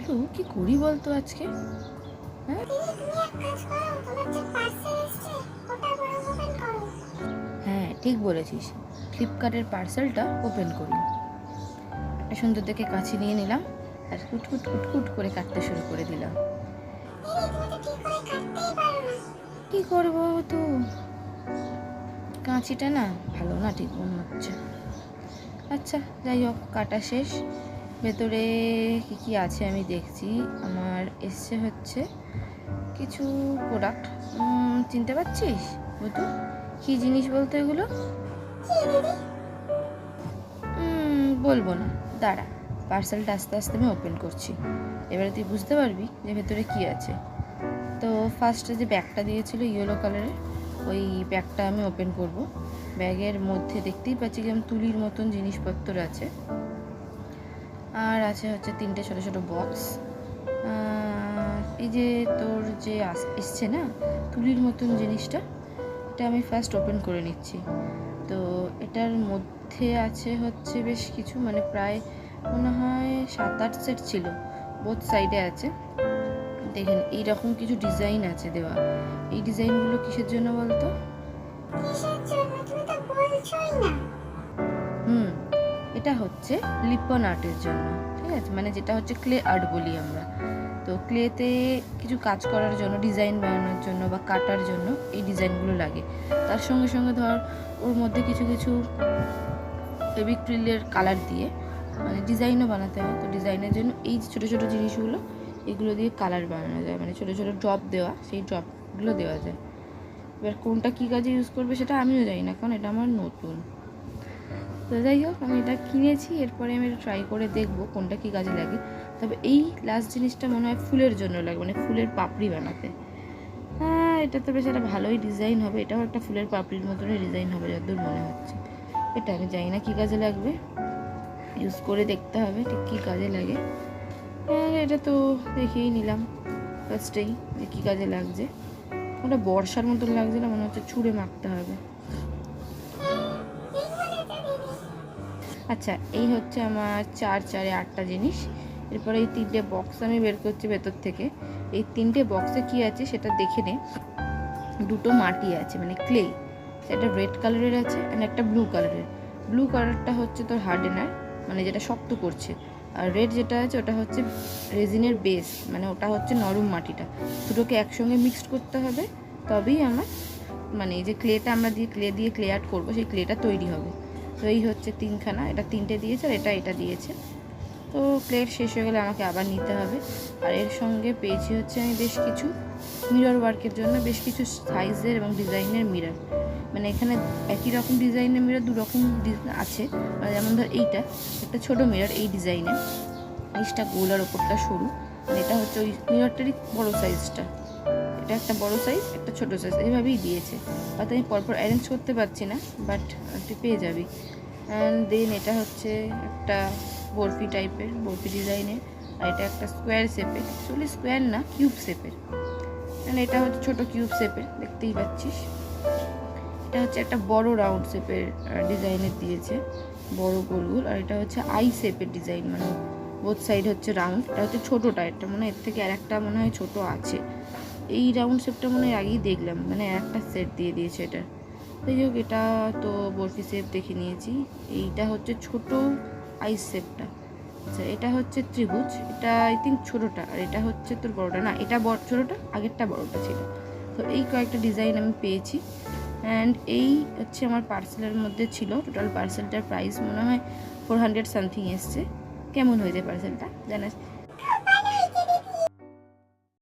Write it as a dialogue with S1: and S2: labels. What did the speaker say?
S1: বলো কি করি বলতো আজকে? হ্যাঁ হ্যাঁ ঠিক বলেছিস, ফ্লিপকার্টের পার্সেলটা ওপেন করি। একটা সুন্দর দেখে কাঁচি নিয়ে নিলাম আর কুটকুট কুটকুট করে কাটতে শুরু করে দিলাম। কি করবো, তো কাঁচিটা না ভালো না, ঠিক মনে হচ্ছে। আচ্ছা যাই হোক, কাটা শেষ। ভেতরে কি কি আছে আমি দেখছি। আমার এসছে হচ্ছে কিছু প্রোডাক্ট। চিনতে পারছিস বুঝু কি জিনিস বলতো এগুলো? বলবো না, দাঁড়া, পার্সেলটা আস্তে আস্তে আমি ওপেন করছি, এবারে তুই বুঝতে পারবি যে ভেতরে কি আছে। তো ফার্স্টে যে ব্যাগটা দিয়েছিল ইয়েলো কালারের, ওই ব্যাগটা আমি ওপেন করব। ব্যাগের মধ্যে দেখতেই পাচ্ছি যেমন তুলির মতন জিনিসপত্র আছে, আর আছে হচ্ছে 3টে ছোটো ছোটো বক্স। এই যে তোর যে এসছে না তুলির মতন জিনিসটা, এটা আমি ফার্স্ট ওপেন করে নিচ্ছি। তো এটার মধ্যে আছে হচ্ছে বেশ কিছু, মানে প্রায় মনে হয় 7-8 সেট ছিল, বোথ সাইডে আছে। দেখেন এইরকম কিছু ডিজাইন আছে দেওয়া। এই ডিজাইনগুলো কিসের জন্য বলতো? এটা হচ্ছে লিপন আর্টের জন্য, ঠিক আছে, মানে যেটা হচ্ছে ক্লে আর্ট বলি আমরা। তো ক্লেতে কিছু কাজ করার জন্য, ডিজাইন বানানোর জন্য বা কাটার জন্য এই ডিজাইনগুলো লাগে। তার সঙ্গে সঙ্গে ধর ওর মধ্যে কিছু কিছু ফেভিক্রিলের কালার দিয়ে মানে ডিজাইনও বানাতে হয়। তো ডিজাইনের জন্য এই যে ছোটো ছোটো জিনিসগুলো, এগুলো দিয়ে কালার বানানো যায়, মানে ছোটো ছোটো ড্রপ দেওয়া, সেই ড্রপগুলো দেওয়া যায়। এবার কোনটা কী কাজে ইউজ করবে সেটা আমিও জানি না, কারণ এটা আমার নতুন। তো যাই হোক, আমি এটা কিনেছি, এরপরে আমি এটা ট্রাই করে দেখবো কোনটা কী কাজে লাগে। তবে এই লাস্ট জিনিসটা মনে হয় ফুলের জন্য লাগে, মানে ফুলের পাপড়ি বানাতে। হ্যাঁ, এটা তো বেশ একটা ভালোই ডিজাইন হবে, এটাও একটা ফুলের পাপড়ির মতনই ডিজাইন হবে যতদূর মনে হচ্ছে। এটা আমি জানি না কী কাজে লাগবে, ইউজ করে দেখতে হবে ঠিক কী কাজে লাগে। হ্যাঁ, এটা তো দেখেই নিলাম ফার্স্টেই যে কী কাজে লাগছে। ওটা বর্ষার মতন লাগছে না, মনে হচ্ছে ছুঁড়ে মারতে হবে। আচ্ছা, এই হচ্ছে আমার 4-4-8টা জিনিস। এরপরে এই 3টে বক্স আমি বের করছি ভেতর থেকে। এই 3টে বক্সে কি আছে সেটা দেখে নে। 2টো মাটি আছে, মানে ক্লে, সেটা রেড কালারের আছে আর একটা ব্লু কালারের। ব্লু কালারটা হচ্ছে তোর হার্ডেনার, মানে যেটা শক্ত করছে। আর রেড যেটা আছে ওটা হচ্ছে রেজিনের বেস, মানে ওটা হচ্ছে নরম মাটিটা। দুটোকে একসঙ্গে মিক্সড করতে হবে, তবেই আমার মানে এই যে ক্লেটা আমরা ক্লে দিয়ে ক্লে আর্ট করবো, সেই ক্লেটা তৈরি হবে। তো এই হচ্ছে 3খানা, এটা 3টে দিয়েছে আর এটা দিয়েছে। তো প্লেট শেষ হয়ে গেলে আমাকে আবার নিতে হবে। আর এর সঙ্গে পেয়েছি হচ্ছে আমি বেশ কিছু মিরর ওয়ার্কের জন্য বেশ কিছু সাইজের এবং ডিজাইনের মিরর। মানে এখানে একই রকম ডিজাইনের মিরর দুরকম আছে। মানে যেমন ধর এইটা একটা ছোটো মিরর, এই ডিজাইনের নিচটা গোল আর ওপরটা সরু। মানে এটা হচ্ছে ওই মিররটারই বড়ো সাইজটা, এটা একটা বড় সাইজ একটা ছোটো সাইজ, এইভাবেই দিয়েছে। হয়তো আমি পরপর অ্যারেঞ্জ করতে পারছি না, বাট তুই পেয়ে যাবি। অ্যান্ড দেন এটা হচ্ছে একটা বরফি টাইপের, বরফি ডিজাইনের। আর এটা একটা স্কোয়ার শেপের, অ্যাকচুয়ালি স্কোয়ার না, কিউব শেপের। অ্যান্ড এটা হচ্ছে ছোটো কিউব শেপের, দেখতেই পাচ্ছিস। এটা হচ্ছে একটা বড় রাউন্ড শেপের ডিজাইনের দিয়েছে, বড় গোল গোল। আর এটা হচ্ছে আই শেপের ডিজাইন, মানে বোথ সাইড হচ্ছে রাউন্ড। এটা হচ্ছে ছোটোটা, এটা মনে হয় এর থেকে আর একটা মনে হয় ছোটো আছে। এই রাউন্ড শেপটা মনে হয় আগেই দেখলাম, মানে একটা সেট দিয়ে দিয়েছে এটা। যাই হোক, এটা তো বরফি শেপ দেখে নিয়েছি। এইটা হচ্ছে ছোট আইস শেপটা। আচ্ছা, এটা হচ্ছে ত্রিভুজ, এটা আই থিঙ্ক ছোটোটা। আর এটা হচ্ছে তোর বড়োটা, না এটা ছোটোটা, আগেরটা বড়োটা ছিল। তো এই কয়েকটা ডিজাইন আমি পেয়েছি। অ্যান্ড এই হচ্ছে আমার পার্সেলের মধ্যে ছিল। টোটাল পার্সেলটার প্রাইস মনে হয় 400 সামথিং এসছে। কেমন হয়েছে পার্সেলটা জানাস?